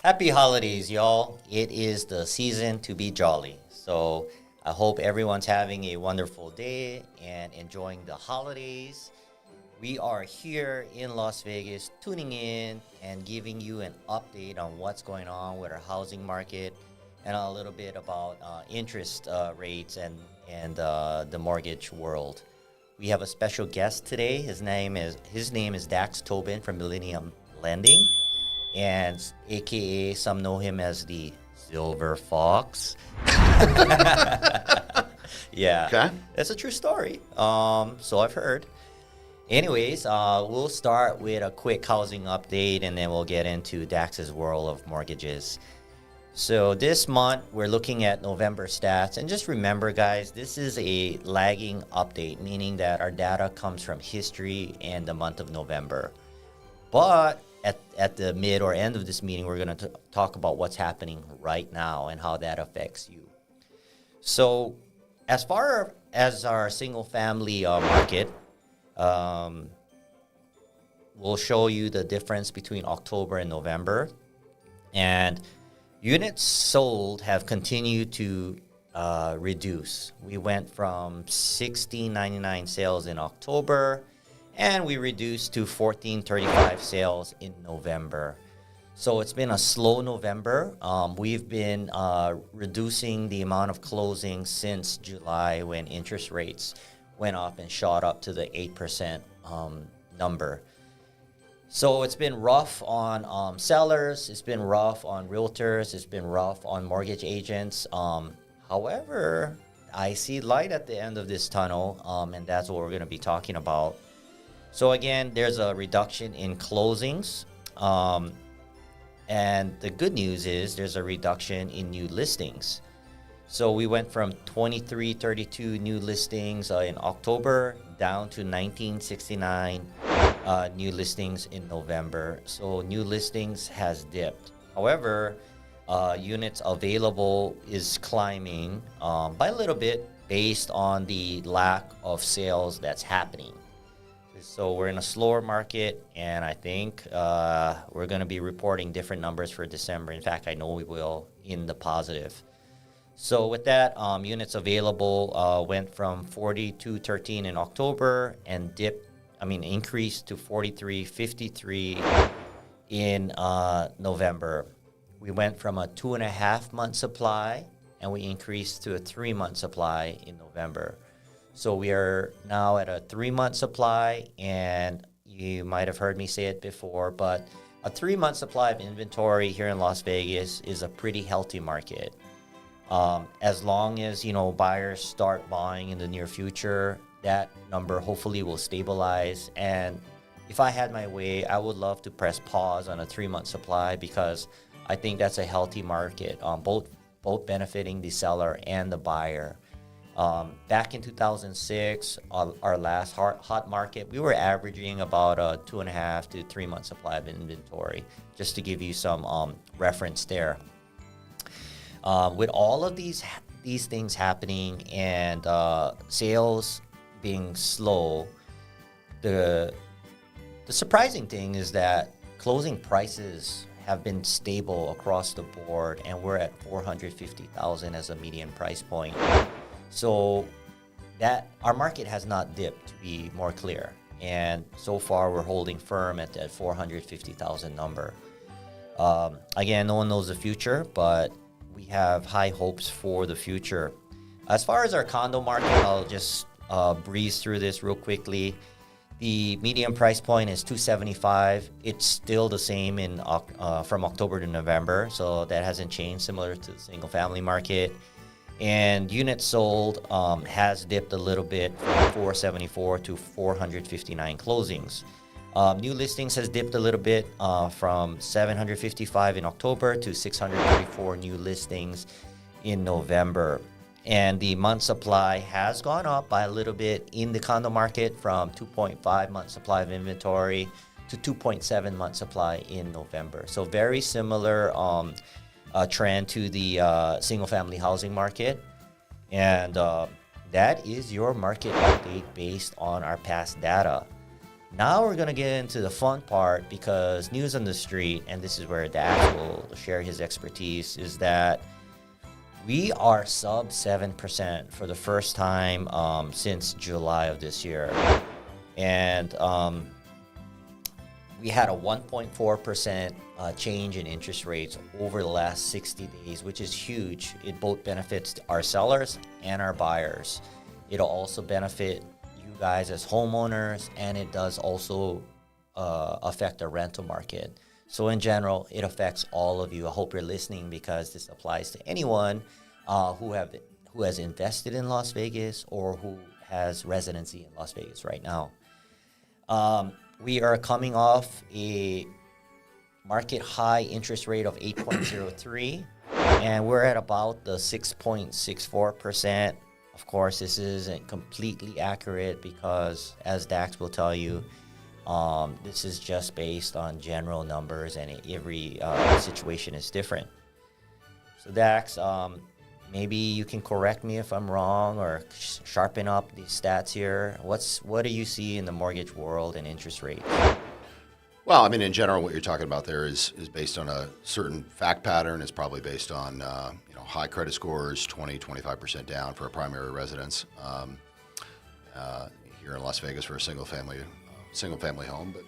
Happy holidays, y'all. It is the season to be jolly. So I hope everyone's having a wonderful day and enjoying the holidays. We are here in Las Vegas tuning in and giving you an update on what's going on with our housing market and a little bit about interest rates and the mortgage world. We have a special guest today. His name is Dax Tobin from Millennium Lending, and AKA some know him as the Silver Fox. Yeah, Okay. that's a true story. So I've heard. Anyways, we'll start with a quick housing update, and then we'll get into Dax's world of mortgages. So this month, we're looking at November stats. And just remember, guys, this is a lagging update, meaning that our data comes from history and the month of November. But at the mid or end of this meeting, we're going to talk about what's happening right now and how that affects you. So as far as our single-family market, we'll show you the difference between October and November. And units sold have continued to reduce. We went from 1699 sales in October, and we reduced to 1435 sales in November. So it's been a slow November. We've been reducing the amount of closings since July when interest rates went up and shot up to the 8% number. So it's been rough on sellers, it's been rough on realtors, it's been rough on mortgage agents. However, I see light at the end of this tunnel, and that's what we're going to be talking about. So again, there's a reduction in closings, and the good news is there's a reduction in new listings. So we went from 2332 new listings in October down to 1969 new listings in November. So new listings has dipped. However, units available is climbing by a little bit based on the lack of sales that's happening. So we're in a slower market, and I think we're going to be reporting different numbers for December. In fact, I know we will in the positive. So with that, units available went from 4213 in October and increased to 4353 in November. We went from a 2.5 month supply, and we increased to a 3-month supply in November. So we are now at a 3-month supply, and you might have heard me say it before, but a 3-month supply of inventory here in Las Vegas is a pretty healthy market. As long as, buyers start buying in the near future, that number hopefully will stabilize. And if I had my way, I would love to press pause on a 3-month supply because I think that's a healthy market, both benefiting the seller and the buyer. Back in 2006, our last hot market, we were averaging about a 2.5 to 3 month supply of inventory, just to give you some reference there. With all of these things happening and sales being slow, the surprising thing is that closing prices have been stable across the board, and we're at $450,000 as a median price point. So that our market has not dipped, to be more clear, and so far we're holding firm at that $450,000 number. Again, no one knows the future, but we have high hopes for the future. As far as our condo market, I'll just breeze through this real quickly. The median price point is $275,000. It's still the same from October to November, so that hasn't changed, similar to the single-family market. And units sold has dipped a little bit from 474 to 459 closings. New listings has dipped a little bit from 755 in October to 634 new listings in November. And the month supply has gone up by a little bit in the condo market from 2.5 month supply of inventory to 2.7 month supply in November. So very similar trend to the single-family housing market. And that is your market update based on our past data. Now we're going to get into the fun part, because news on the street, and this is where Dax will share his expertise, is that we are sub 7% for the first time since July of this year. And we had a 1.4% change in interest rates over the last 60 days, which is huge. It both benefits our sellers and our buyers. It'll also benefit you guys as homeowners, and it does also affect the rental market. So in general, it affects all of you. I hope you're listening, because this applies to anyone who has invested in Las Vegas or who has residency in Las Vegas right now. We are coming off a market high interest rate of 8.03, and we're at about the 6.64%. Of course, this isn't completely accurate, because, as Dax will tell you, this is just based on general numbers, and every situation is different. So Dax, maybe you can correct me if I'm wrong, or sharpen up these stats here. What do you see in the mortgage world and interest rates? Well, I mean, in general, what you're talking about there is based on a certain fact pattern. It's probably based on high credit scores, 25% down for a primary residence here in Las Vegas for a single family home. But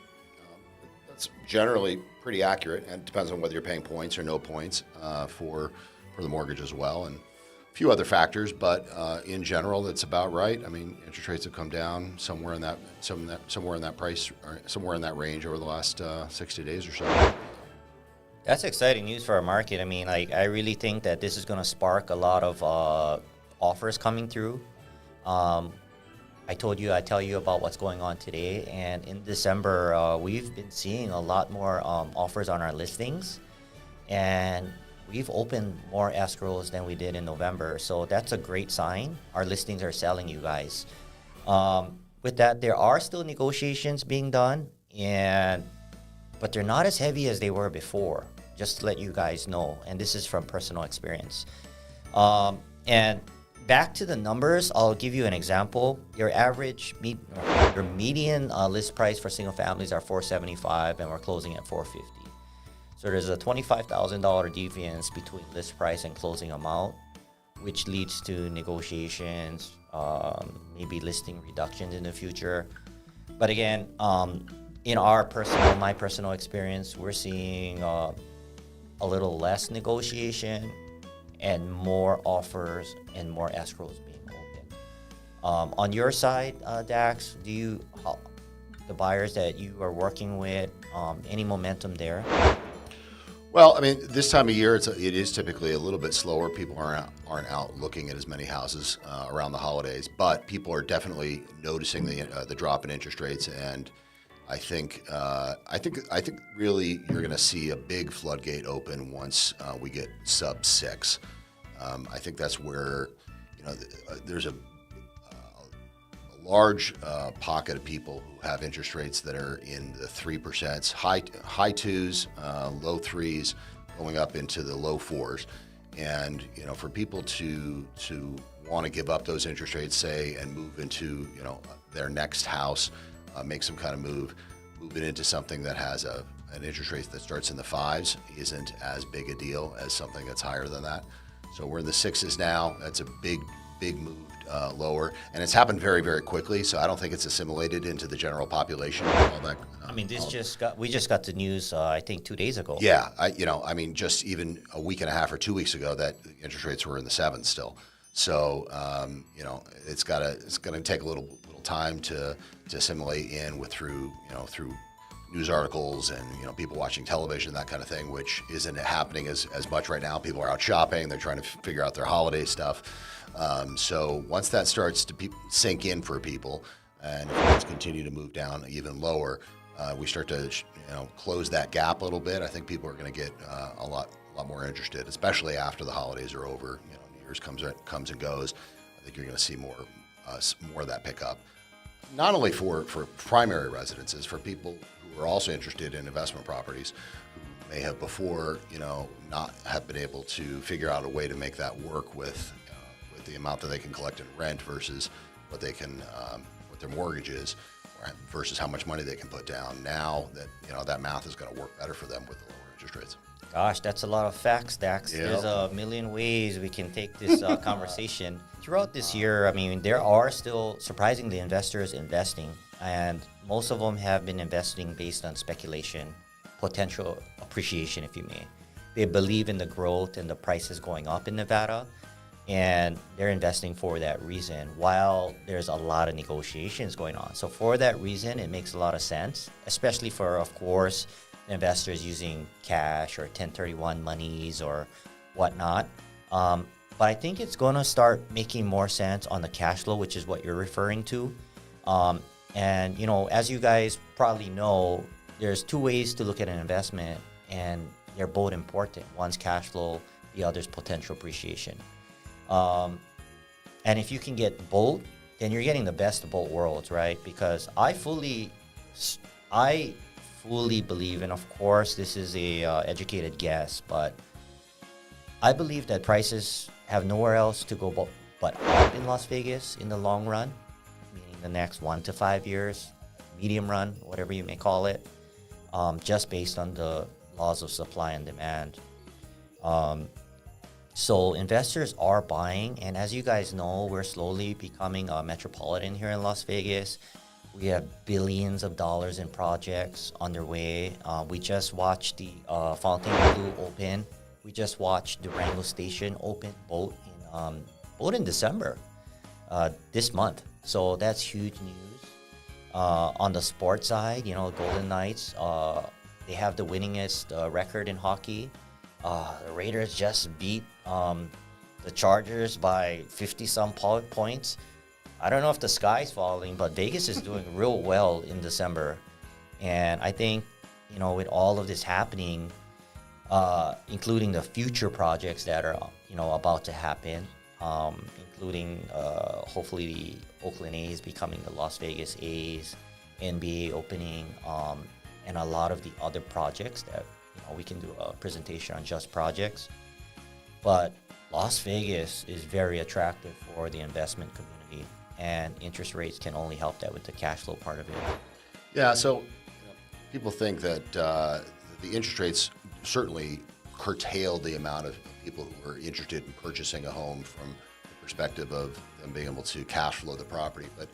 that's generally pretty accurate, and it depends on whether you're paying points or no points for the mortgage as well, and a few other factors. But in general, that's about right. I mean, interest rates have come down somewhere in that range over the last 60 days or so. That's exciting news for our market. I mean, I really think that this is going to spark a lot of offers coming through. I tell you about what's going on today, and in December, we've been seeing a lot more offers on our listings, and we've opened more escrows than we did in November, so that's a great sign. Our listings are selling, you guys. With that, there are still negotiations being done, but they're not as heavy as they were before, just to let you guys know, and this is from personal experience. And back to the numbers, I'll give you an example. Your median list price for single families are $475, and we're closing at $450. So there's a $25,000 deviance between list price and closing amount, which leads to negotiations, maybe listing reductions in the future. But again, in my personal experience, we're seeing a little less negotiation and more offers and more escrows being opened. On your side, Dax, the buyers that you are working with, any momentum there? Well, I mean, this time of year, it is typically a little bit slower. People aren't out looking at as many houses around the holidays, but people are definitely noticing the drop in interest rates, and I think really you're going to see a big floodgate open once we get sub 6. I think that's where there's a large pocket of people who have interest rates that are in the 3%, high 2s, low 3s, going up into the low 4s. And for people to want to give up those interest rates, say, and move into their next house, make some kind of move it into something that has an interest rate that starts in the 5s isn't as big a deal as something that's higher than that. So we're in the 6s now. That's a big move lower, and it's happened very, very quickly. So I don't think it's assimilated into the general population. All that. We just got the news. I think 2 days ago. Yeah, just even a week and a half or 2 weeks ago, that interest rates were in the 7s still. So it's going to take a little time to assimilate in through news articles and people watching television, that kind of thing, which isn't happening as much right now. People are out shopping, they're trying to figure out their holiday stuff. So once that starts to sink in for people, and if rates continue to move down even lower, we start to close that gap a little bit. I think people are going to get a lot more interested, especially after the holidays are over. New Year's comes and goes. I think you're going to see more of that pickup. Not only for primary residences, for people who are also interested in investment properties, who may have before not have been able to figure out a way to make that work with the amount that they can collect in rent versus what they can what their mortgage is, versus how much money they can put down. Now that that math is going to work better for them with the lower interest rates. Gosh, that's a lot of facts, Dax. Yep. There's a million ways we can take this conversation. Throughout this year, I mean, there are still, surprisingly, investors investing, and most of them have been investing based on speculation, potential appreciation, if you may. They believe in the growth and the prices going up in Nevada, and they're investing for that reason, while there's a lot of negotiations going on. So for that reason, it makes a lot of sense, especially for, of course, investors using cash or 1031 monies or whatnot. But I think it's going to start making more sense on the cash flow, which is what you're referring to. And, as you guys probably know, there's two ways to look at an investment, and they're both important. One's cash flow, the other's potential appreciation. And if you can get both, then you're getting the best of both worlds, right? Because I fully believe, and of course this is a educated guess, but I believe that prices have nowhere else to go but up in Las Vegas in the long run, meaning the next 1 to 5 years, medium run, whatever you may call it, just based on the laws of supply and demand. So investors are buying, and as you guys know, we're slowly becoming a metropolitan here in Las Vegas. We have billions of dollars in projects underway. We just watched the Fontainebleau open. We just watched Durango Station open, both in December this month. So that's huge news. On the sports side, Golden Knights, they have the winningest record in hockey. The Raiders just beat the Chargers by 50-some points. I don't know if the sky's falling, but Vegas is doing real well in December. And I think, with all of this happening, including the future projects that are, about to happen, including hopefully the Oakland A's becoming the Las Vegas A's, NBA opening, and a lot of the other projects that, we can do a presentation on just projects. But Las Vegas is very attractive for the investment community, and interest rates can only help that with the cash flow part of it. Yeah, so people think that the interest rates certainly curtailed the amount of people who were interested in purchasing a home from the perspective of them being able to cash flow the property. But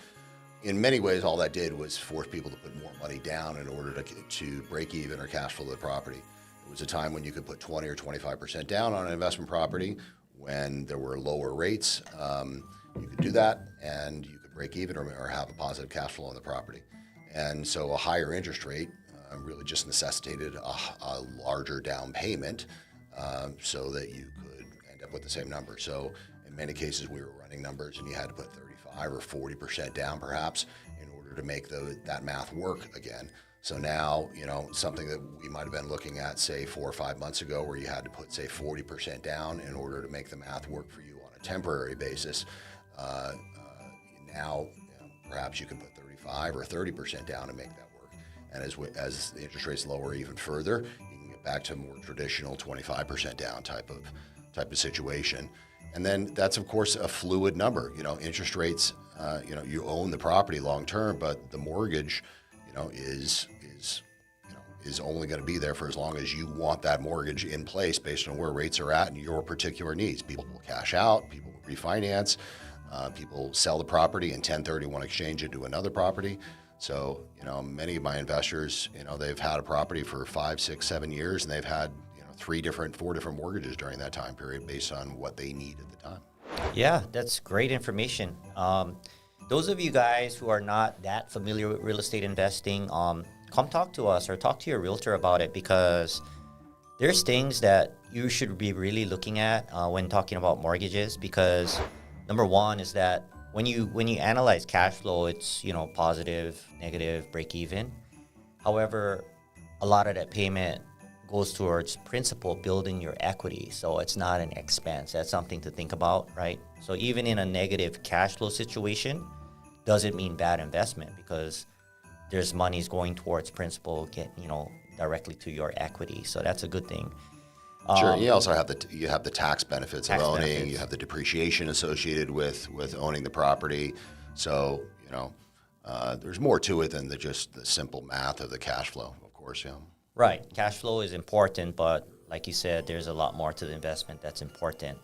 in many ways, all that did was force people to put more money down in order to break even or cash flow the property. There was a time when you could put 20 or 25% down on an investment property when there were lower rates. You could do that, and you could break even or have a positive cash flow on the property. And so a higher interest rate really just necessitated a larger down payment so that you could end up with the same number. So in many cases, we were running numbers, and you had to put 35 or 40% down perhaps in order to make that math work again. So now, something that we might have been looking at, say, 4 or 5 months ago, where you had to put, say, 40% down in order to make the math work for you on a temporary basis. Now, perhaps you can put 35 or 30% down and make that work. And as the interest rates lower even further, you can get back to a more traditional 25% down type of situation. And then that's, of course, a fluid number. Interest rates, you own the property long term, but the mortgage, is only going to be there for as long as you want that mortgage in place based on where rates are at and your particular needs. People will cash out, people will refinance, people sell the property and 1031 exchange it to another property. So, many of my investors, they've had a property for 5, 6, 7 years, and they've had 4 different mortgages during that time period based on what they need at the time. Yeah, that's great information. Those of you guys who are not that familiar with real estate investing, come talk to us or talk to your realtor about it, because there's things that you should be really looking at when talking about mortgages. Because number one is that when you analyze cash flow, it's positive, negative, break even. However, a lot of that payment goes towards principal, building your equity. So it's not an expense. That's something to think about, right? So even in a negative cash flow situation, doesn't mean bad investment, because there's monies going towards principal, directly to your equity. So that's a good thing. Sure. You also have the tax benefits of owning. You have the depreciation associated with owning the property. So there's more to it than just the simple math of the cash flow, of course, yeah. Right. Cash flow is important, but like you said, there's a lot more to the investment that's important.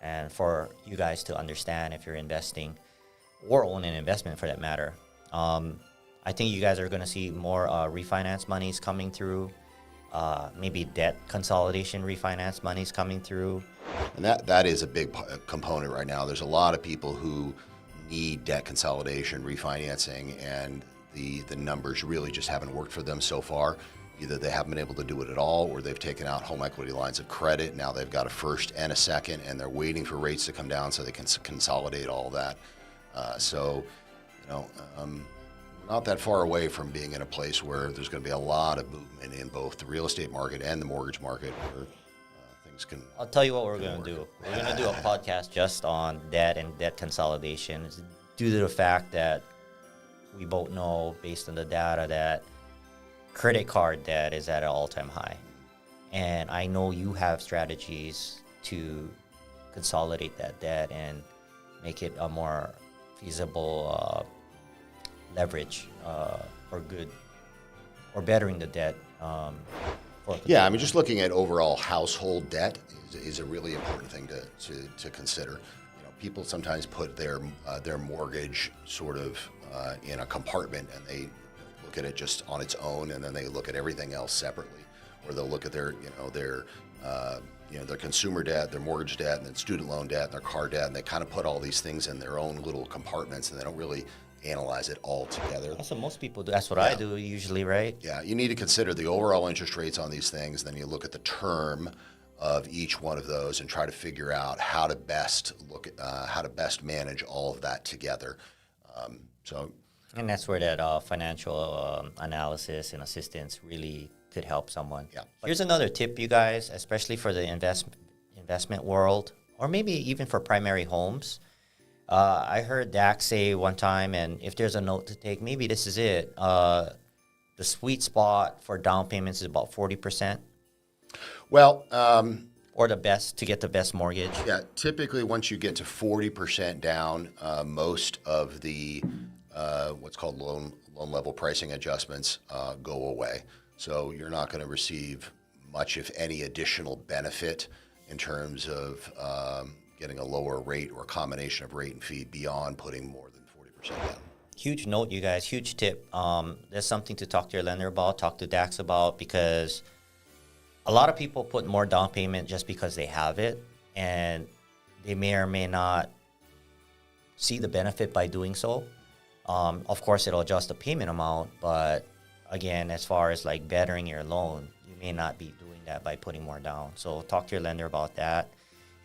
And for you guys to understand if you're investing or own an investment for that matter, I think you guys are going to see more refinance monies coming through, maybe debt consolidation refinance monies coming through. And that is a big component right now. There's a lot of people who need debt consolidation, refinancing, and the numbers really just haven't worked for them so far. Either they haven't been able to do it at all, or they've taken out home equity lines of credit. Now they've got a first and a second, and they're waiting for rates to come down so they can consolidate all that. We're not that far away from being in a place where there's going to be a lot of movement in both the real estate market and the mortgage market, where things can. I'll tell you what we're going to do. We're going to do a podcast just on debt and debt consolidation, due to the fact that we both know, based on the data, that credit card debt is at an all-time high. And I know you have strategies to consolidate that debt and make it a more feasible leverage for good, or bettering the debt. Yeah, I mean, just looking at overall household debt is a really important thing to consider. People sometimes put their mortgage sort of in a compartment, and they look at it just on its own, and then they look at everything else separately. Or they'll look at their consumer debt, their mortgage debt, and then student loan debt, and their car debt, and they kind of put all these things in their own little compartments, and they don't really analyze it all together. That's what most people do. That's what I do usually, right? Yeah, you need to consider the overall interest rates on these things. Then you look at the term of each one of those and try to figure out how to best manage all of that together. And that's where that financial analysis and assistance really could help someone. Yeah. Here's another tip, you guys, especially for the investment world, or maybe even for primary homes. I heard Dax say one time, and if there's a note to take, maybe this is it. The sweet spot for down payments is about 40%. Well, or the best, to get the best mortgage. Yeah, typically once you get to 40% down, most of the what's called loan level pricing adjustments go away. So you're not going to receive much, if any, additional benefit in terms of getting a lower rate or a combination of rate and fee beyond putting more than 40% down. Huge note, you guys. Huge tip. There's something to talk to your lender about, talk to Dax about, because a lot of people put more down payment just because they have it, and they may or may not see the benefit by doing so. Of course, it'll adjust the payment amount, but again, as far as like bettering your loan, you may not be doing that by putting more down. So talk to your lender about that.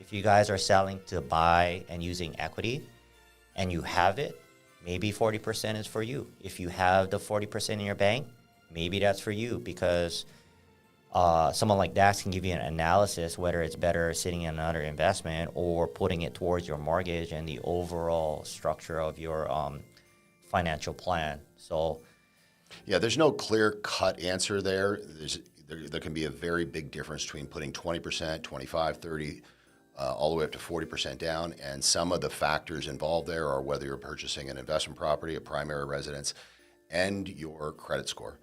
If you guys are selling to buy and using equity and you have it, maybe 40% is for you. If you have the 40% in your bank, maybe that's for you, because someone like Dax can give you an analysis whether it's better sitting in another investment or putting it towards your mortgage and the overall structure of your financial plan. So, yeah, there's no clear-cut answer there. There can be a very big difference between putting 20%, 25, 30, all the way up to 40% down. And some of the factors involved there are whether you're purchasing an investment property, a primary residence, and your credit score.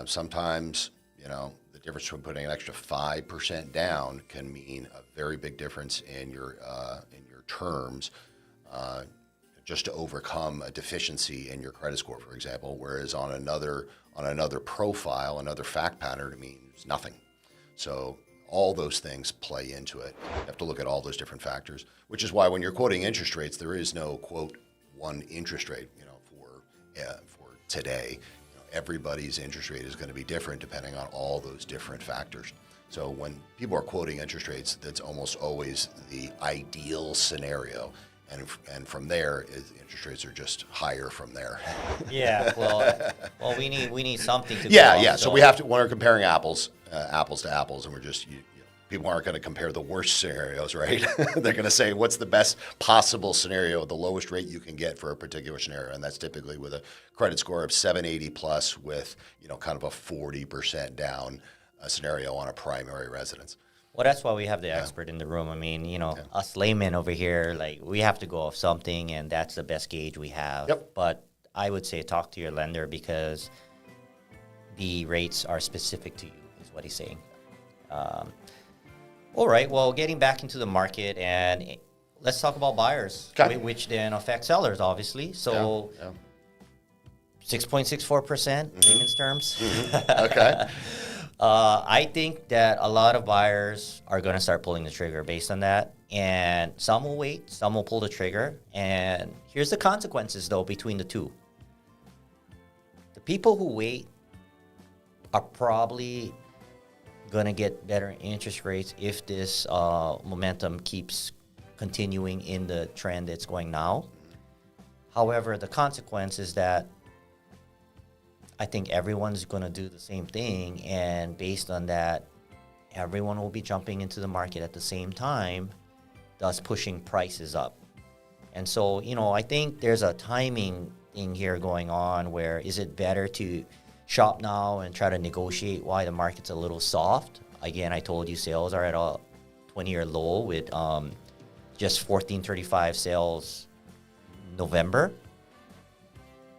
Sometimes, the difference between putting an extra 5% down can mean a very big difference in your terms, just to overcome a deficiency in your credit score, for example. Whereas on another profile, another fact pattern, it means nothing. So all those things play into it. You have to look at all those different factors, which is why when you're quoting interest rates, there is no, quote, one interest rate, for today. Everybody's interest rate is going to be different depending on all those different factors. So when people are quoting interest rates, that's almost always the ideal scenario. And from there, interest rates are just higher from there. Yeah, well, we need something to. Yeah. So we have to, when we're comparing apples to apples, and we're just people aren't going to compare the worst scenarios, right? They're going to say, what's the best possible scenario, the lowest rate you can get for a particular scenario, and that's typically with a credit score of 780 plus, with kind of a 40% down scenario on a primary residence. Well, that's why we have the expert in the room. I mean, us laymen over here, like, we have to go off something, and that's the best gauge we have. Yep. But I would say talk to your lender because the rates are specific to you, is what he's saying. All right, well, getting back into the market, and let's talk about buyers, which then affect sellers, obviously. So 6.64% layman's terms. Okay. I think that a lot of buyers are going to start pulling the trigger based on that. And some will wait, some will pull the trigger. And here's the consequences, though, between the two. The people who wait are probably going to get better interest rates if this momentum keeps continuing in the trend it's going now. However, the consequence is that I think everyone's going to do the same thing. And based on that, everyone will be jumping into the market at the same time, thus pushing prices up. And so, I think there's a timing thing here going on where is it better to shop now and try to negotiate why the market's a little soft? Again, I told you sales are at a 20-year low with just 1435 sales November.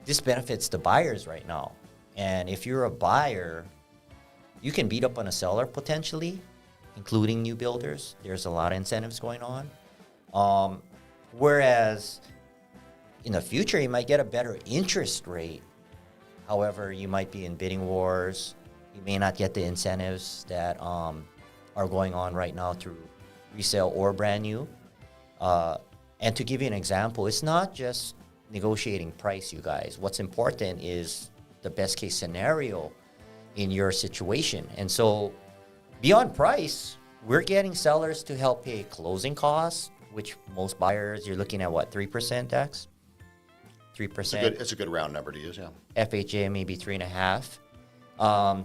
This benefits the buyers right now. And if you're a buyer, you can beat up on a seller potentially, including new builders. There's a lot of incentives going on. Whereas in the future, you might get a better interest rate. However, you might be in bidding wars. You may not get the incentives that are going on right now through resale or brand new. And to give you an example, it's not just negotiating price, you guys. What's important is the best case scenario in your situation. And so beyond price, we're getting sellers to help pay closing costs, which most buyers, you're looking at what, 3%, Dex? 3%. It's a good round number to use, yeah. FHA maybe 3.5.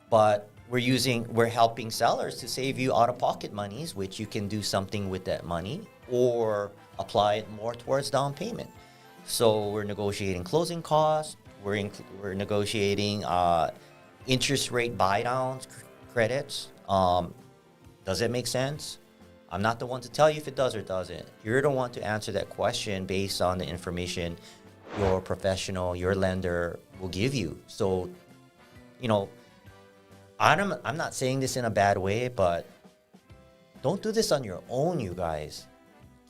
But we're helping sellers to save you out-of-pocket monies, which you can do something with that money or apply it more towards down payment. So we're negotiating closing costs. We're negotiating interest rate buy-downs, credits. Does it make sense? I'm not the one to tell you if it does or doesn't. You're the one to answer that question based on the information your professional, your lender will give you. So, I'm not saying this in a bad way, but don't do this on your own, you guys.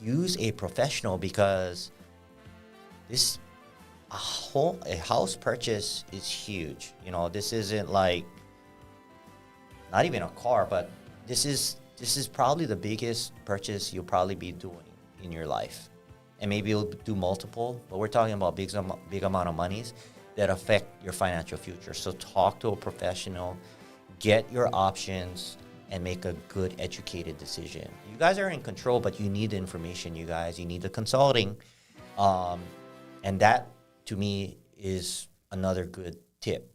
Use a professional because a house purchase is huge. This isn't like, not even a car, but this is probably the biggest purchase you'll probably be doing in your life. And maybe you'll do multiple, but we're talking about big amount of monies that affect your financial future. So talk to a professional, get your options, and make a good educated decision. You guys are in control, but you need the information, you guys. You need the consulting. And that, to me, is another good tip.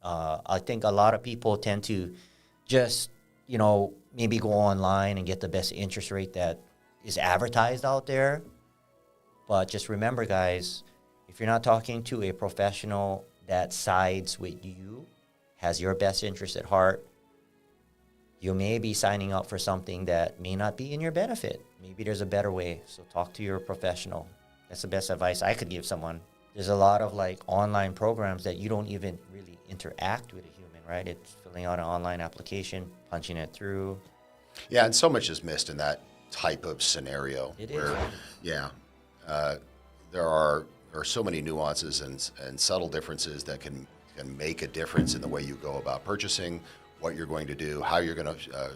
I think a lot of people tend to just, maybe go online and get the best interest rate that is advertised out there. But just remember, guys, if you're not talking to a professional that sides with you, has your best interest at heart, you may be signing up for something that may not be in your benefit. Maybe there's a better way. So talk to your professional. That's the best advice I could give someone. There's a lot of online programs that you don't even really interact with a human, right? It's filling out an online application, punching it through. Yeah, and so much is missed in that type of scenario. It where, is. Yeah, there are so many nuances and subtle differences that can make a difference in the way you go about purchasing, what you're going to do, how you're going to,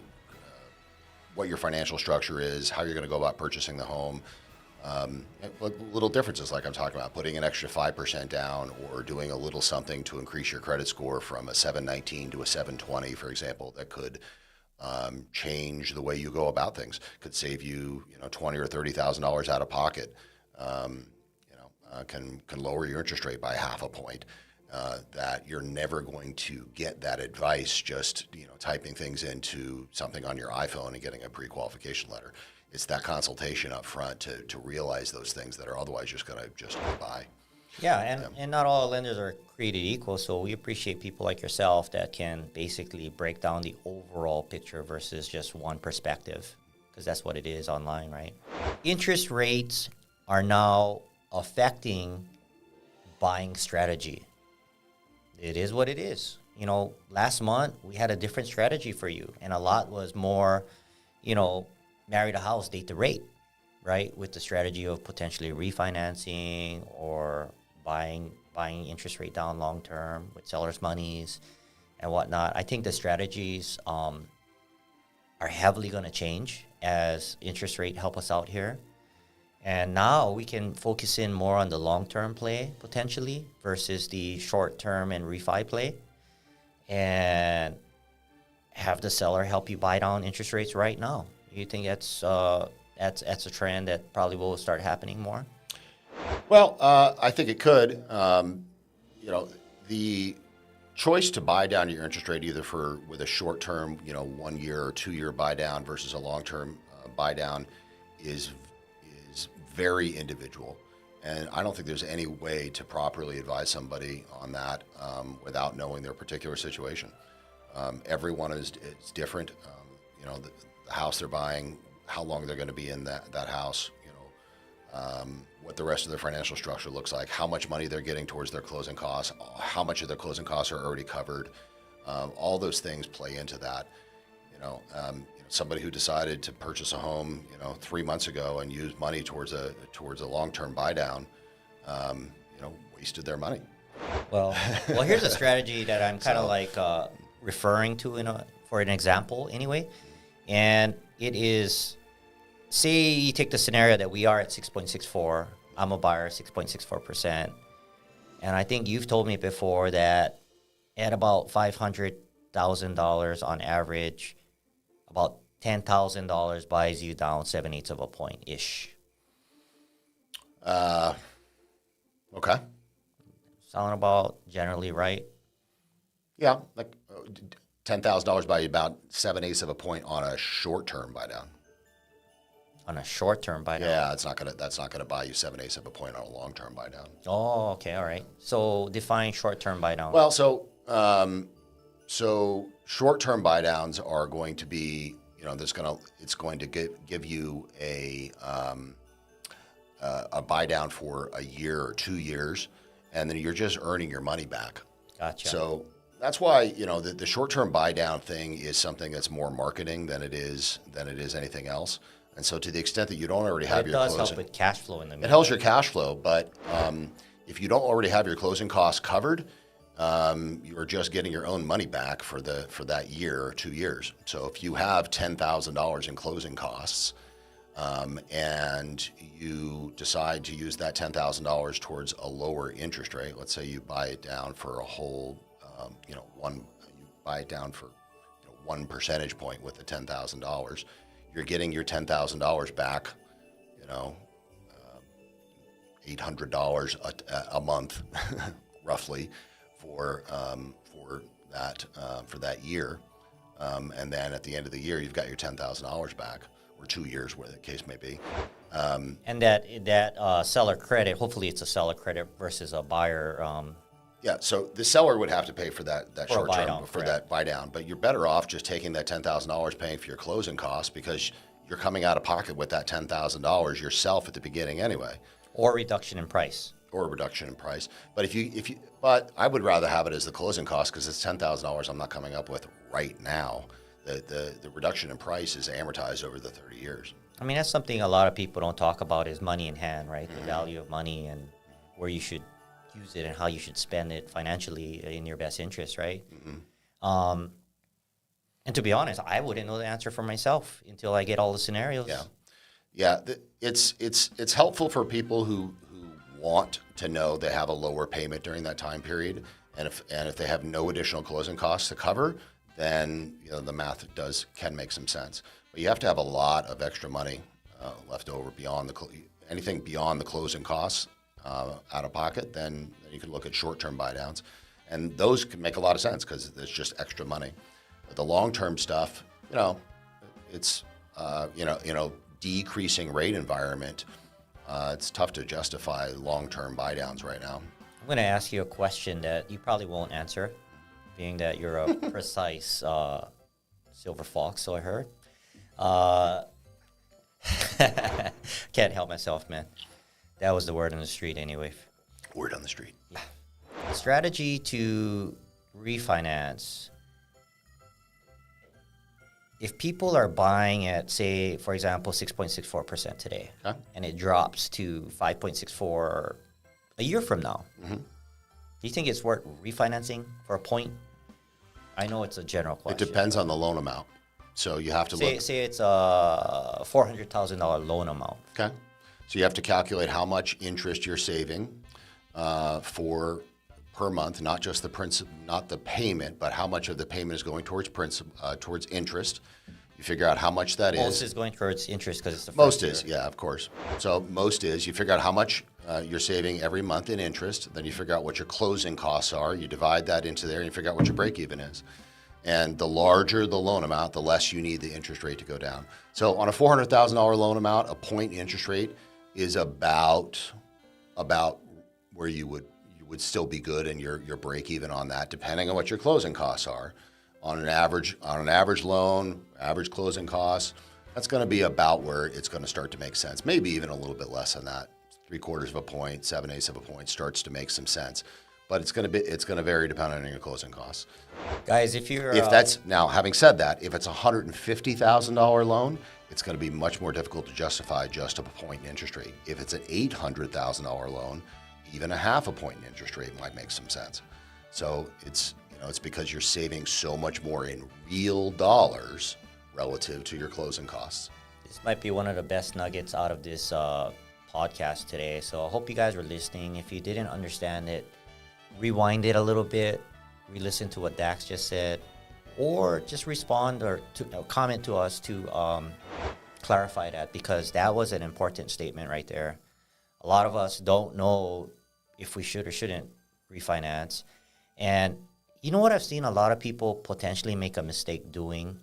what your financial structure is, how you're going to go about purchasing the home. Little differences like I'm talking about, putting an extra 5% down or doing a little something to increase your credit score from a 719 to a 720, for example, that could change the way you go about things. Could save you, $20,000 or $30,000 out of pocket. Can lower your interest rate by half a point. That you're never going to get that advice just typing things into something on your iPhone and getting a pre-qualification letter. It's that consultation up front to realize those things that are otherwise just going to go by. Yeah, and not all lenders are created equal, so we appreciate people like yourself that can basically break down the overall picture versus just one perspective, because that's what it is online, right? Interest rates are now affecting buying strategy. It is what it is. You know, last month we had a different strategy for you, and a lot was more, you know, marry the house, date the rate, right? With the strategy of potentially refinancing or buying interest rate down long term with sellers' monies and whatnot. I think the strategies are heavily going to change as interest rate help us out here. And now we can focus in more on the long-term play potentially versus the short-term and refi play, and have the seller help you buy down interest rates right now. You think that's a trend that probably will start happening more? Well, I think it could. You know, the choice to buy down your interest rate either with a short-term, you know, 1 year or 2 year buy down versus a long-term buy down is very individual, and I don't think there's any way to properly advise somebody on that without knowing their particular situation. Everyone is different. You know, the house they're buying, how long they're going to be in that house, you know, what the rest of their financial structure looks like, how much money they're getting towards their closing costs, how much of their closing costs are already covered. All those things play into that. You know, somebody who decided to purchase a home, you know, 3 months ago and use money towards a long-term buy down, you know, wasted their money. Well, here's a strategy that I'm kind of like referring to for an example anyway, and it is, say you take the scenario that we are at 6.64, I'm a buyer, 6.64%, and I think you've told me before that at about $500,000 on average, about $10,000 buys you down 7/8 of a point ish. Okay. Sound about generally right? Yeah, like $10,000 buy you about 7/8 of a point on a short-term buy down. On a short-term buy down? Yeah, that's not gonna buy you 7/8 of a point on a long-term buy down. Oh, okay, all right. So define short-term buy down. Well, so short-term buy downs are going to be, you know, it's going to give you a buy down for a year or 2 years, and then you're just earning your money back. Gotcha. So that's why, you know, the short-term buy down thing is something that's more marketing than it is anything else. And so to the extent that you don't already have your closing, it does help with cash flow in the meantime. It helps your cash flow, but if you don't already have your closing costs covered, you are just getting your own money back for that year or 2 years. So if you have $10,000 in closing costs, and you decide to use that $10,000 towards a lower interest rate, let's say you buy it down for a whole, you buy it down for 1 percentage point with the $10,000, you're getting your $10,000 back, you know, $800 a month, roughly, for that year, and then at the end of the year, you've got your $10,000 back, or 2 years, whatever the case may be. And that seller credit, hopefully it's a seller credit versus a buyer. Yeah, so the seller would have to pay for that short term, for that buy down, but you're better off just taking that $10,000, paying for your closing costs, because you're coming out of pocket with that $10,000 yourself at the beginning anyway. Or reduction in price. But but I would rather have it as the closing cost, because it's $10,000 I'm not coming up with right now. The reduction in price is amortized over the 30 years. I mean, that's something a lot of people don't talk about, is money in hand, right? Mm-hmm. The value of money and where you should use it and how you should spend it financially in your best interest, right? Mm-hmm. And to be honest, I wouldn't know the answer for myself until I get all the scenarios. Yeah. It's helpful for people who want to know they have a lower payment during that time period, and if they have no additional closing costs to cover, then, you know, the math can make some sense. But you have to have a lot of extra money left over beyond anything beyond the closing costs out of pocket. Then you can look at short-term buy downs, and those can make a lot of sense because it's just extra money. But the long-term stuff, you know, it's decreasing rate environment. It's tough to justify long-term buy downs right now. I'm going to ask you a question that you probably won't answer, being that you're a precise silver fox, so I heard. Can't help myself, man. That was the word on the street anyway. Word on the street. Strategy to refinance. If people are buying at, say, for example, 6.64% today, Okay. and it drops to 5.64 a year from now, do you think it's worth refinancing for a point? I know it's a general question. It depends on the loan amount. So you have to look. Say it's a $400,000 loan amount. Okay. So you have to calculate how much interest you're saving for per month, not just the principal, not the payment, but how much of the payment is going towards towards interest. You figure out how much that is. Most is going towards interest because it's the first Most year. is, yeah, of course. So most is, you figure out how much you're saving every month in interest. Then you figure out what your closing costs are. You divide that into there and you figure out what your break even is. And the larger the loan amount, the less you need the interest rate to go down. So on a $400,000 loan amount, a point interest rate is about where you would still be good and your break even on that, depending on what your closing costs are. On an average loan, average closing costs, that's going to be about where it's going to start to make sense. Maybe even a little bit less than that. 3/4 of a point, 7/8 of a point starts to make some sense. But it's going to vary depending on your closing costs. Guys, if that's now, having said that, if it's a $150,000 loan, it's going to be much more difficult to justify just a point in interest rate. If it's an $800,000 loan, even a half a point in interest rate might make some sense. So it's because you're saving so much more in real dollars relative to your closing costs. This might be one of the best nuggets out of this podcast today. So I hope you guys were listening. If you didn't understand it, rewind it a little bit, re-listen to what Dax just said, or just respond or comment to us to clarify that, because that was an important statement right there. A lot of us don't know if we should or shouldn't refinance. And you know what I've seen a lot of people potentially make a mistake doing?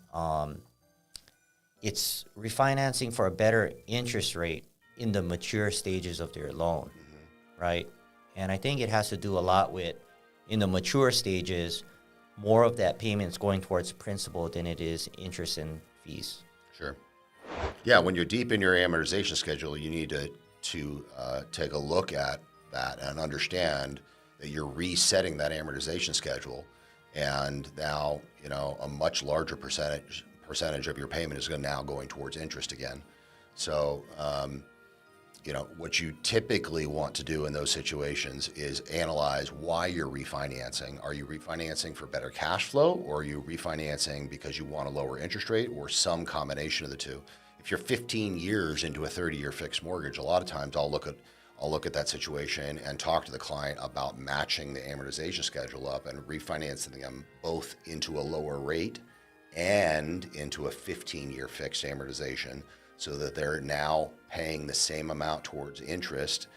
It's refinancing for a better interest rate in the mature stages of their loan, right? And I think it has to do a lot with, in the mature stages, more of that payment is going towards principal than it is interest and fees. Sure. Yeah, when you're deep in your amortization schedule, you need to take a look at that and understand that you're resetting that amortization schedule, and now a much larger percentage of your payment is now going towards interest again. So what you typically want to do in those situations is analyze why you're refinancing. Are you refinancing for better cash flow, or are you refinancing because you want a lower interest rate, or some combination of the two? If you're 15 years into a 30-year fixed mortgage, a lot of times I'll look at that situation and talk to the client about matching the amortization schedule up and refinancing them both into a lower rate and into a 15-year fixed amortization, so that they're now paying the same amount towards interest,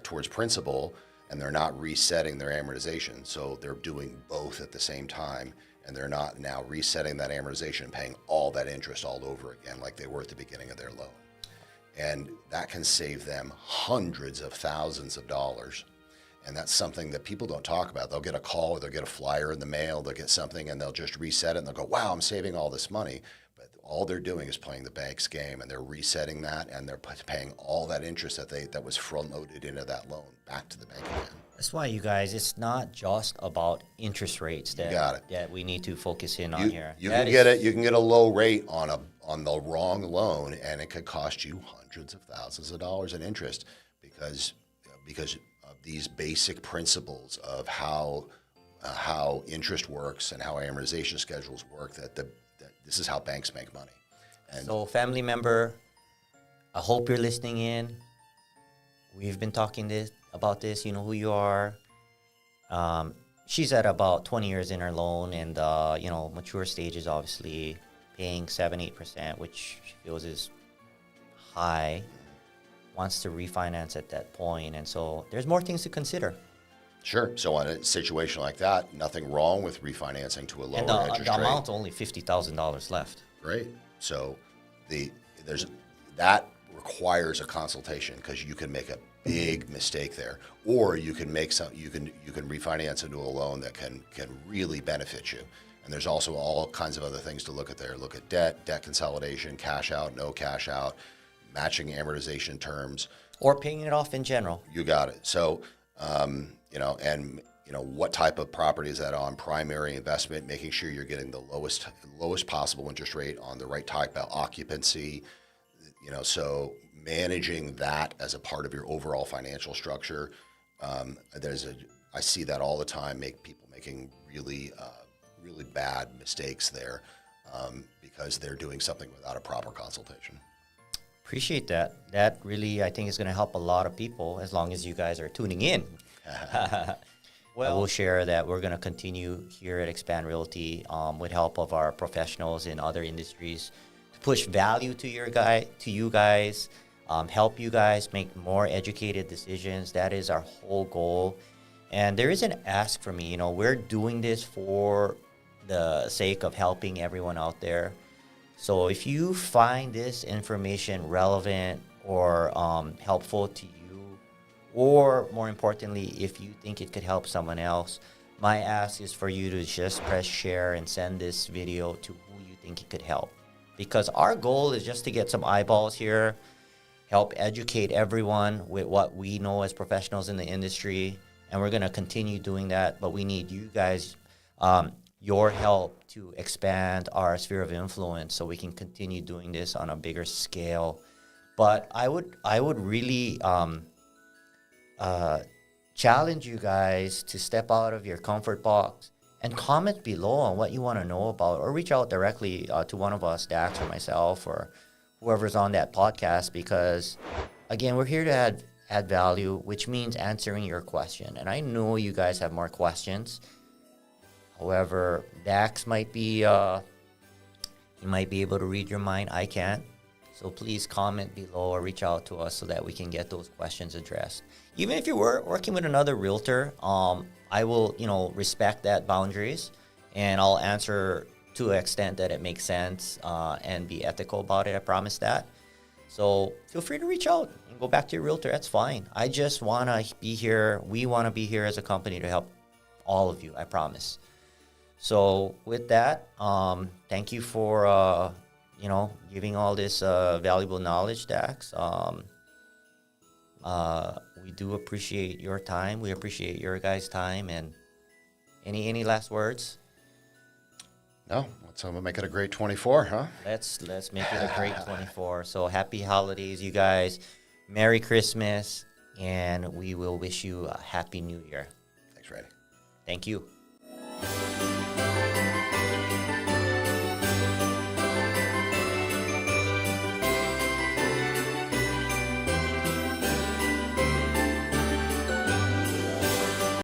towards principal, and they're not resetting their amortization. So they're doing both at the same time, and they're not now resetting that amortization, paying all that interest all over again like they were at the beginning of their loan. And that can save them hundreds of thousands of dollars. And that's something that people don't talk about. They'll get a call, or they'll get a flyer in the mail, they'll get something, and they'll just reset it, and they'll go, wow, I'm saving all this money. But all they're doing is playing the bank's game, and they're resetting that, and they're paying all that interest that was front-loaded into that loan back to the bank again. That's why, you guys, it's not just about interest rates that we need to focus in on here. You can get a low rate on the wrong loan, and it could cost you hundreds of thousands of dollars in interest because of these basic principles of how interest works and how amortization schedules work. That this is how banks make money. And so, family member, I hope you're listening in. We've been talking about this. You know who you are. She's at about 20 years in her loan, and mature stages, obviously paying 7-8%, which she feels is high. Wants to refinance at that point, and so there's more things to consider. Sure. So in a situation like that, nothing wrong with refinancing to a lower interest rate. The amount's only $50,000 left. Right. So that requires a consultation, because you can make a big mistake there, or you can refinance into a loan that can really benefit you. And there's also all kinds of other things to look at there. Look at debt consolidation, cash out, no cash out, matching amortization terms. Or paying it off in general. You got it. So And what type of property is that on? Primary investment, making sure you're getting the lowest possible interest rate on the right type of occupancy. So managing that as a part of your overall financial structure. I see that all the time. People making really bad mistakes there because they're doing something without a proper consultation. Appreciate that. That really, I think, is going to help a lot of people as long as you guys are tuning in. Well, I will share that we're going to continue here at Xpand Realty with help of our professionals in other industries to push value to you guys, help you guys make more educated decisions. That is our whole goal. And there is an ask for me. We're doing this for the sake of helping everyone out there. So if you find this information relevant or helpful to you, or more importantly, if you think it could help someone else, my ask is for you to just press share and send this video to who you think it could help. Because our goal is just to get some eyeballs here, help educate everyone with what we know as professionals in the industry, and we're going to continue doing that. But we need you guys, your help to expand our sphere of influence so we can continue doing this on a bigger scale. But I would really challenge you guys to step out of your comfort box and comment below on what you want to know about, or reach out directly to one of us, Dax or myself or whoever's on that podcast, because again, we're here to add value, which means answering your question. And I know you guys have more questions. However, Dax might be he might be able to read your mind. I can't. So please comment below or reach out to us so that we can get those questions addressed. Even if you were working with another realtor, I will, respect that boundaries, and I'll answer to an extent that it makes sense and be ethical about it. I promise that. So feel free to reach out and go back to your realtor. That's fine. I just want to be here. We want to be here as a company to help all of you. I promise. So with that, thank you for giving all this valuable knowledge, Dax. We do appreciate your time. We appreciate your guys' time. And any last words? No, let's make it a great 24, huh? Let's make it a great 24. So happy holidays, you guys. Merry Christmas, and we will wish you a happy New Year. Thanks, Randy. Thank you.